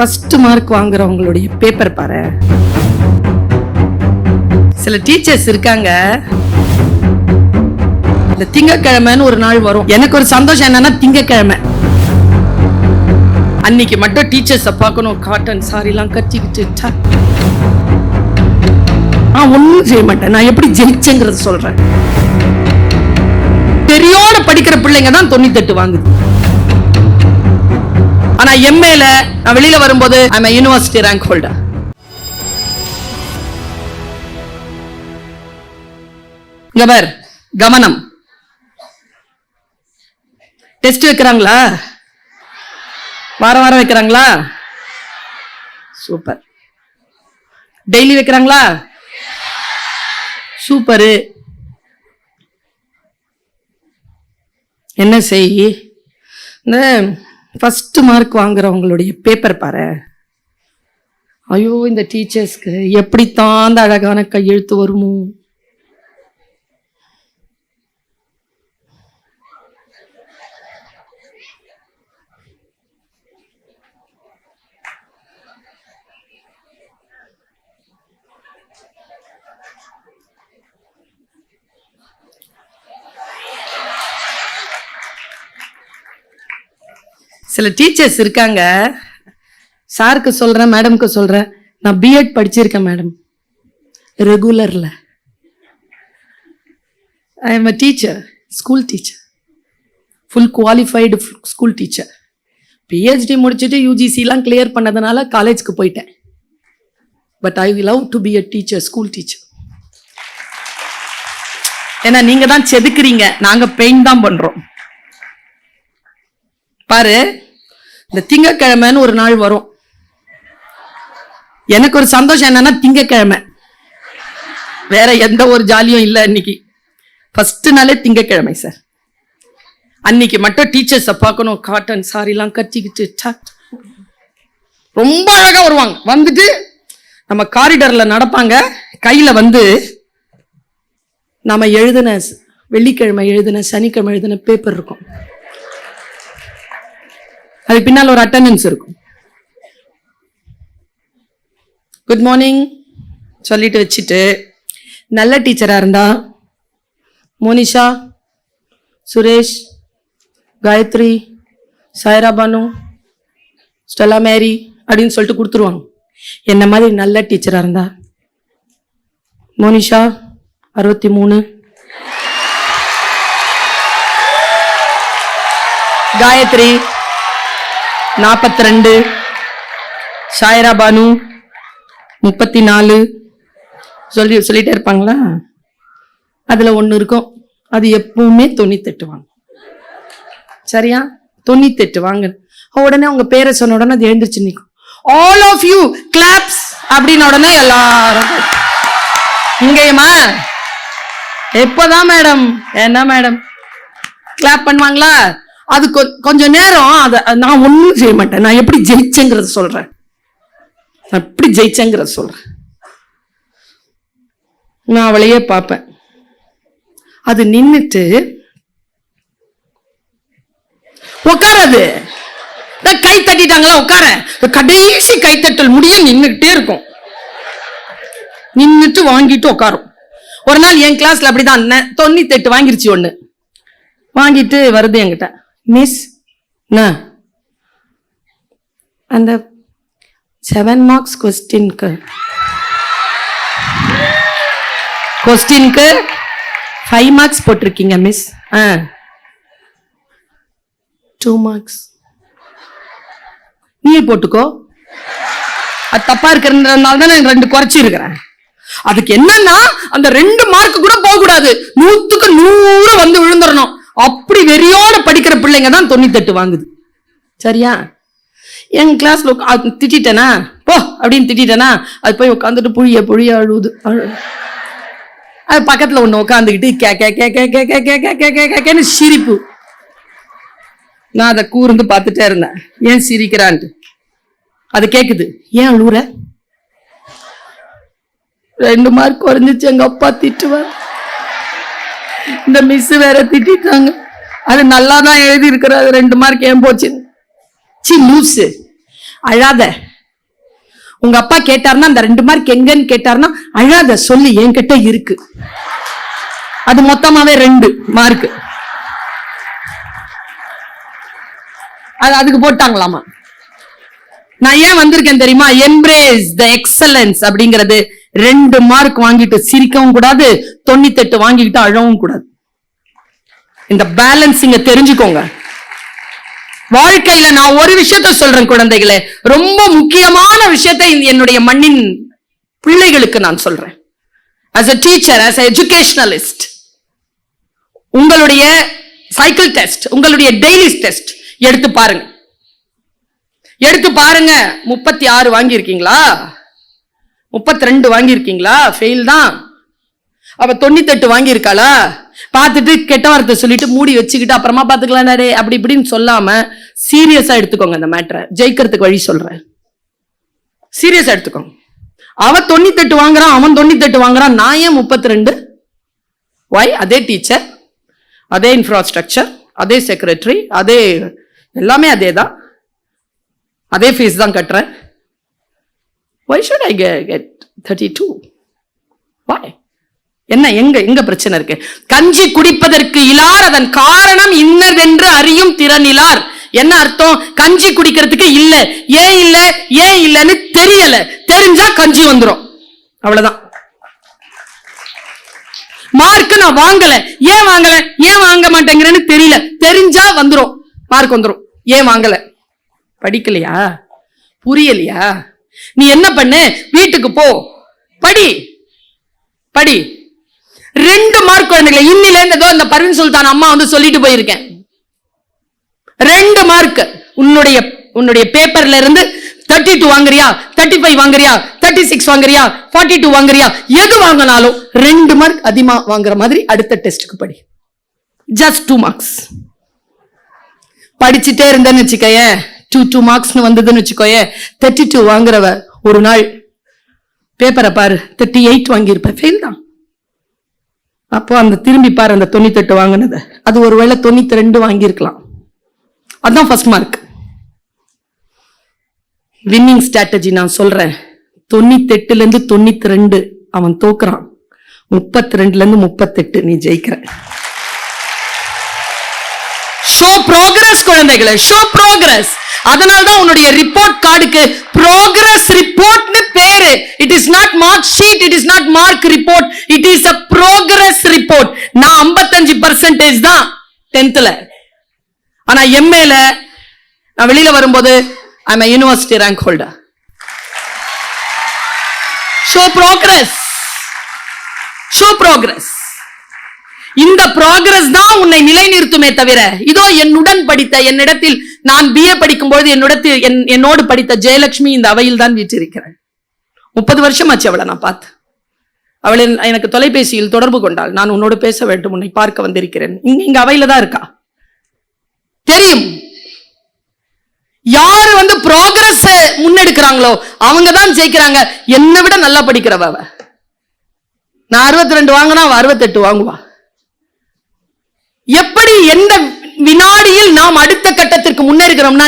First mark வாங்குறவங்களுடைய paper பாரு. சில teachers இருக்காங்க, இந்த திங்கக்கிழமைன்னு ஒரு நாள் வரும். எனக்கு ஒரு சந்தோஷம் என்னன்னா, திங்கக்கிழமை அன்னைக்கு மட்டும் டீச்சர்ஸை பார்க்கணும். காட்டன் சாரிலாம் கட்டிக்கிட்டு ஒன்னும் செய்ய மாட்டேன். நான் எப்படி ஜெயிச்சேங்கிறத சொல்றேன். பெரியோட படிக்கிற பிள்ளைங்க தான் 98 வாங்குது. ஆனா எம்ஏல நான் வெளியில வரும்போது ஐ அம் யூனிவர்சிட்டி ரேங்க் ஹோல்டர். கவர் கவனம். டெஸ்ட் வைக்கிறாங்களா? வாரம் வாரம் வைக்கிறாங்களா? சூப்பர். டெய்லி வைக்கிறாங்களா? சூப்பரு. என்ன செய், இந்த ஃபர்ஸ்ட் மார்க் வாங்குறவங்களுடைய பேப்பர் பாரு. ஐயோ, இந்த டீச்சர்ஸ்க்கு எப்படித்தான் அந்த அழகான கையெழுத்து வருமோ. சில டீச்சர்ஸ் இருக்காங்க, சாருக்கு சொல்றேன், மேடம்க்கு சொல்றேன், நான் பிஎட் படிச்சிருக்கேன் மேடம், ரெகுலர்ல. I am a teacher, school teacher, full qualified school teacher. PhD முடிச்சுட்டு யூஜிசிலாம் கிளியர் பண்ணதுனால காலேஜ்க்கு போயிட்டேன். But I love to be a teacher, school teacher. ஏன்னா நீங்க தான் செதுக்குறீங்க, நாங்க பெயிண்ட் தான் பண்றோம். பாரு, இந்த திங்கக்கிழமைன்னு ஒரு நாள் வரும். எனக்கு ஒரு சந்தோஷம் என்னன்னா, திங்கக்கிழமை வேற எந்த ஒரு ஜாலியும் இல்லை. இன்னைக்கு ஃபர்ஸ்ட் நாளே திங்கக்கிழமை சார். அன்னைக்கு மட்டும் டீச்சர்ஸை பார்க்கணும். காட்டன் சாரிலாம் கட்டிக்கிட்டு ரொம்ப அழகா வருவாங்க. வந்துட்டு நம்ம காரிடர்ல நடப்பாங்க. கையில வந்து நாம எழுதின வெள்ளிக்கிழமை எழுதின சனிக்கிழமை எழுதின பேப்பர் இருக்கும். அதுக்கு பின்னால் ஒரு அட்டெண்டன்ஸ் இருக்கும். குட் மார்னிங் சொல்லிட்டு வச்சுட்டு, நல்ல டீச்சரா இருந்தா மோனிஷா, சுரேஷ், காயத்ரி, சாய்ரா பானு, ஸ்டெல்லா மேரி அப்படின்னு சொல்லிட்டு கொடுத்துருவாங்க. என்ன மாதிரி நல்ல டீச்சரா இருந்தா மோனிஷா 63, காயத்ரி 42, சாய்ரா பானு 34 சொல்லிட்டே இருப்பாங்களா. அதுல ஒண்ணு இருக்கும், அது எப்பவுமே 98 வாங்க. சரியா? 98 வாங்க. உடனே அவங்க பேரை சொன்ன உடனே அது எழுந்திருச்சு நிற்கும். ஆல் ஆஃப் யூ கிளாப்ஸ் அப்படின்னு உடனே எல்லாரும் இங்கேயுமா எப்பதான் மேடம், என்ன மேடம் கிளாப் பண்ணுவாங்களா? அது கொஞ்சம் நேரம். அதை நான் ஒன்றும் செய்ய மாட்டேன். நான் எப்படி ஜெயிச்சேங்கிறத சொல்றேன். நான் எப்படி ஜெயிச்சேங்கிறத சொல்றேன். நான் அவளையே பார்ப்பேன். அது நின்னுட்டு உட்காராது. கை தட்டிட்டாங்களா உட்கார, கடைசி கைத்தட்டல் முடிய நின்னுட்டே இருக்கும். நின்னுட்டு வாங்கிட்டு உட்காரும். ஒரு நாள் என் கிளாஸ்ல அப்படிதான் 98 வாங்கிருச்சு. ஒண்ணு வாங்கிட்டு வருது என்கிட்ட, மிஸ் அந்த 7 மார்க்ஸ் கொஸ்டின்க்கு 5 மார்க்ஸ் போட்டிருக்கீங்க மிஸ். 2 மார்க்ஸ் நீ போட்டுக்கோ. அது தப்பா இருக்கிறதுனால தான் நான் 2 குறைச்சி இருக்கிறேன். அதுக்கு என்னன்னா, அந்த 2 மார்க் கூட போக கூடாது, 100க்கு 100 வந்து விழுந்துடணும். அப்படி வெறியோட படிக்கிற பிள்ளைங்க தான் 98 வாங்குது. சரியா? என் கிளாஸ்ல திட்டேனா போ அப்படின்னு திட்டேனா, அது போய் உட்காந்துட்டு புழிய அழுவுது. அது பக்கத்துல ஒண்ணு உட்காந்துக்கிட்டு கேன்னு சிரிப்பு. நான் அதை கூர்ந்து பார்த்துட்டே இருந்தேன், ஏன் சிரிக்கிறான்ட்டு. அது கேக்குது, ஏன் அழுவுற? 2 மார்க் குறைஞ்சிச்சு, எங்க அப்பா திட்டுவார். இந்த மிஸ் வேற திட்டாங்க. அது நல்லா தான் எழுதி இருக்கிற, 2 மார்க் ஏன் போச்சு? சி லூசு, அழாத. உங்க அப்பா கேட்டாருன்னா அந்த 2 மார்க் எங்கன்னு கேட்டாருன்னா அழாத சொல்லி என்கிட்ட இருக்கு, அது மொத்தமாவே 2 மார்க். அதுக்கு போட்டாங்களாமா. நான் ஏன் வந்திருக்கேன் தெரியுமா? எம்ப்ரேஸ் த எக்ஸலன்ஸ் அப்படிங்கிறது 2 மார்க் வாங்கிட்டு சிரிக்கவும் கூடாது, 98 வாங்கிட்டு அழவும் கூடாது. இந்த பேலன்சிங்க தெரிஞ்சுக்கோங்க. வாழ்க்கையில நான் ஒரு விஷயத்த சொல்றேன் குழந்தைகளே, ரொம்ப முக்கியமான விஷயத்தை என்னுடைய மண்ணின் பிள்ளைகளுக்கு நான் சொல்றேன். as a teacher, as a educationalist, உங்களுடைய சைக்கிள் டெஸ்ட், உங்களுடைய டெய்லி டெஸ்ட் எடுத்து பாருங்க. 36 வாங்கி இருக்கீங்களா, 32 வாங்கி இருக்கீங்களா? ஃபெயில் தான். அவ 98 வாங்கி இருக்காளா? பார்த்துட்டு கெட்ட வார்த்தை சொல்லிட்டு மூடி வச்சுக்கிட்டு அப்புறமா பாத்துக்கலாம் அப்படி இப்படின்னு சொல்லாம சீரியஸா எடுத்துக்கோங்க. அந்த மேட்டரை ஜெயிக்கிறதுக்கு வழி சொல்றேன். சீரியஸா எடுத்துக்கோங்க. அவ 98 வாங்குறான், அவன் 98 வாங்குறான், நான் ஏன் 32? வாய்? அதே டீச்சர், அதே இன்ஃப்ராஸ்ட்ரக்சர், அதே செக்ரட்டரி, அதே எல்லாமே அதே தான், அதே ஃபீஸ் தான் கட்டுறேன். why should I get 32? why? என்ன எங்க பிரச்சனை இருக்கு? கஞ்சி குடிப்பதற்கு இலார் அதன் காரணம் இன்னதென்று அறியும் திறனிலார். என்ன அர்த்தம்? கஞ்சி குடிக்கிறதுக்கு இல்ல, ஏன் இல்லன்னு தெரியல, தெரிஞ்சா கஞ்சி வந்துரும், அவ்வளவுதான். மார்க் நான் வாங்கல, ஏன் வாங்க மாட்டேங்கிறேன்னு தெரியல, தெரிஞ்சா வந்துரும், மார்க் வந்துரும். ஏன் வாங்கல? படிக்கலையா? புரியலையா? நீ என்ன பண்ணு, வீட்டுக்கு போ, படி. 2 மார்க் குழந்தைகளை இன்னில இருந்து இந்த பர்வீன் சுல்தான் அம்மா சொல்லிட்டு போயிருக்கேன். 2 மார்க் உன்னுடைய பேப்பர்ல இருந்து 32 வாங்குறியா, 35 வாங்குறியா, 36 வாங்குறியா, 42 வாங்குறியா, எது வாங்கினாலும் 2 மார்க் அதிகமா வாங்குற மாதிரி அடுத்த டெஸ்டுக்கு படி. Just 2 marks. படிச்சுட்டே இருந்தேன்னு வச்சுக்கோய, 2 மார்க்ஸ்னு வந்ததுன்னு வச்சுக்கோய, 32 வாங்குறவ ஒரு நாள் பேப்பரை பாரு, 38 வாங்கியிருப்ப, ஃபெயில் தான். அப்போ அந்த திரும்பி பாரு, அந்த 98 வாங்கினது, அது ஒருவேளை 92 வாங்கியிருக்கலாம். அதுதான் ஃபர்ஸ்ட் மார்க். வின்னிங் ஸ்ட்ராட்டஜி நான் சொல்றேன். 98ல இருந்து 92 அவன் தோக்குறான், 32ல இருந்து 38 நீ ஜெயிக்கிற. ஷோ ப்ரோக்ரஸ் குழந்தைகளை, ஷோ ப்ரோக்ரஸ். அதனால்தான் உன்னுடைய ரிப்போர்ட் கார்டுக்கு ப்ரோக்ரஸ் ரிப்போர்ட்னு பேரு. It is not mark sheet, it is not mark report, it is a progress report. நான் 55% தான் 10th. ஆனா எம்ஏல நான் வெளியில வரும்போது ஐ அம் a university rank holder. Show progress, show progress. இந்த ப்ராக்ரஸ் தான் உன்னை நிலைநிறுத்துமே தவிர, இதோ என்னுடன் படித்த, என்னிடத்தில் நான் BA படிக்கும்போது என்னோடு படித்த ஜெயலட்சுமி இந்த அவையில் தான் வீற்றிருக்கிறாள். 30 வருஷம் ஆச்சு அவளை நான் பார்த்து. அவள் எனக்கு தொலைபேசியில் தொடர்பு கொண்டாள். நான் உன்னோடு பேச வேண்டும், உன்னை பார்க்க வந்திருக்கிறேன். இங்க அவையில தான் இருக்கா. தெரியும் யாரு ப்ராக்ரஸ் முன்னெடுக்கிறாங்களோ அவங்க தான் ஜெயிக்கிறாங்க. என்னை விட நல்லா படிக்கிறவ அவ. நான் 62 வாங்கினா அவ 68 வாங்குவா. எப்படி எந்த வினாடியில் நாம் அடுத்த கட்டத்திற்கு முன்னேறுகிறோம்னா,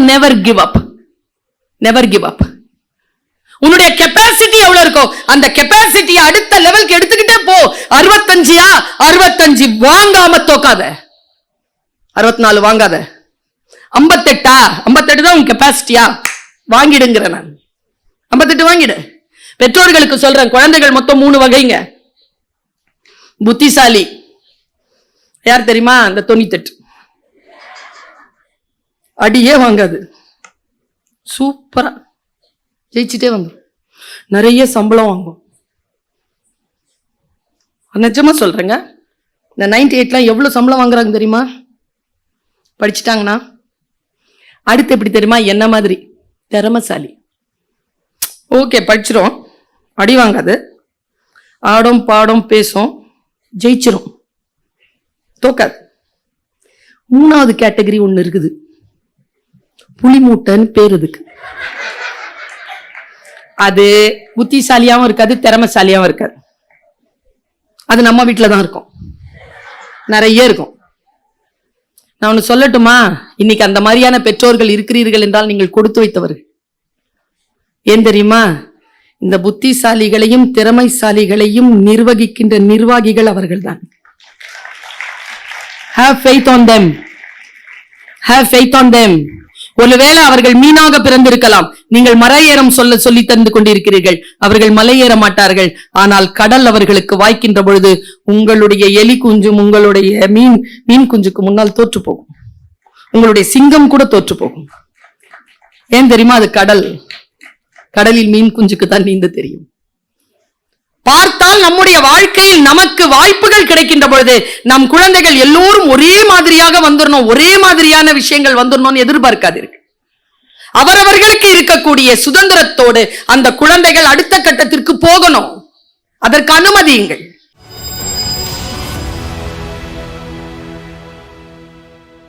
never give up, never give up. உன்னுடைய கெப்பாசிட்டி எவ்வளவு இருக்கோ அந்த கெப்பாசிட்டியை அடுத்த லெவலுக்கு எடுத்துக்கிட்டே போ. 65 வாங்காம தோக்காத, 64 வாங்காத, 58 தான் உன் கெப்பாசிட்டியா, வாங்கிடுங்கிற நான். 58 வாங்கிடு. பெற்றோர்களுக்கு சொல்றேன், குழந்தைகள் மொத்தம் 3 வகைங்க. புத்திசாலி யார் தெரியுமா? அந்த 98 அடியே வாங்காது, சூப்பரா ஜெயிச்சுட்டே வந்துடும், நிறைய சம்பளம் வாங்கும். நிஜமா சொல்றேங்க. இந்த 98 எவ்வளவு சம்பளம் வாங்குறாங்க தெரியுமா? படிச்சுட்டாங்கன்னா அடுத்து எப்படி தெரியுமா? என்ன மாதிரி திறமைசாலி. ஓகே படிச்சிரும், அடி வாங்காது, ஆடும் பாடும் பேசும், ஜெயிச்சிரும், தோக்காது. 3வது கேட்டகரி ஒண்ணு இருக்குது, புலிமூட்டைன்னு பேர் இதுக்கு. அது புத்திசாலியாவும் இருக்காது, திறமைசாலியாவும் இருக்காது. அது நம்ம வீட்டுல தான் இருக்கும், நிறைய இருக்கும். நான் ஒண்ணு சொல்லட்டுமா? இன்னைக்கு அந்த மாதிரியான பெற்றோர்கள் இருக்கிறீர்கள் என்றால் நீங்கள் கொடுத்து வைத்தவர்கள். ஏன் தெரியுமா? இந்த புத்திசாலிகளையும் திறமைசாலிகளையும் நிர்வகிக்கின்ற நிர்வாகிகள் அவர்கள்தான். Have faith on them. Have faith on them. ஒருவேளை அவர்கள் மீனாக பிறந்திருக்கலாம். நீங்கள் மலையேறம் சொல்லி தந்து கொண்டிருக்கிறீர்கள். அவர்கள் மலையேற மாட்டார்கள். ஆனால் கடல் அவர்களுக்கு வாய்க்கின்ற பொழுது உங்களுடைய எலி குஞ்சும் உங்களுடைய மீன் குஞ்சுக்கு முன்னால் தோற்று போகும். உங்களுடைய சிங்கம் கூட தோற்று போகும். ஏன் தெரியுமா? அது கடல். கடலில் மீன் குஞ்சுக்கு தான் நீந்த தெரியும். பார்த்தால் நம்முடைய வாழ்க்கையில் நமக்கு வாய்ப்புகள் கிடைக்கின்ற பொழுது நம் குழந்தைகள் எல்லோரும் ஒரே மாதிரியாக வந்துடணும், ஒரே மாதிரியான விஷயங்கள் வந்துடணும்னு எதிர்பார்க்காதீர்கள். அவரவர்களுக்கு இருக்கக்கூடிய சுதந்திரத்தோடு அந்த குழந்தைகள் அடுத்த கட்டத்திற்கு போகணும். அதற்கு அனுமதியுங்கள்.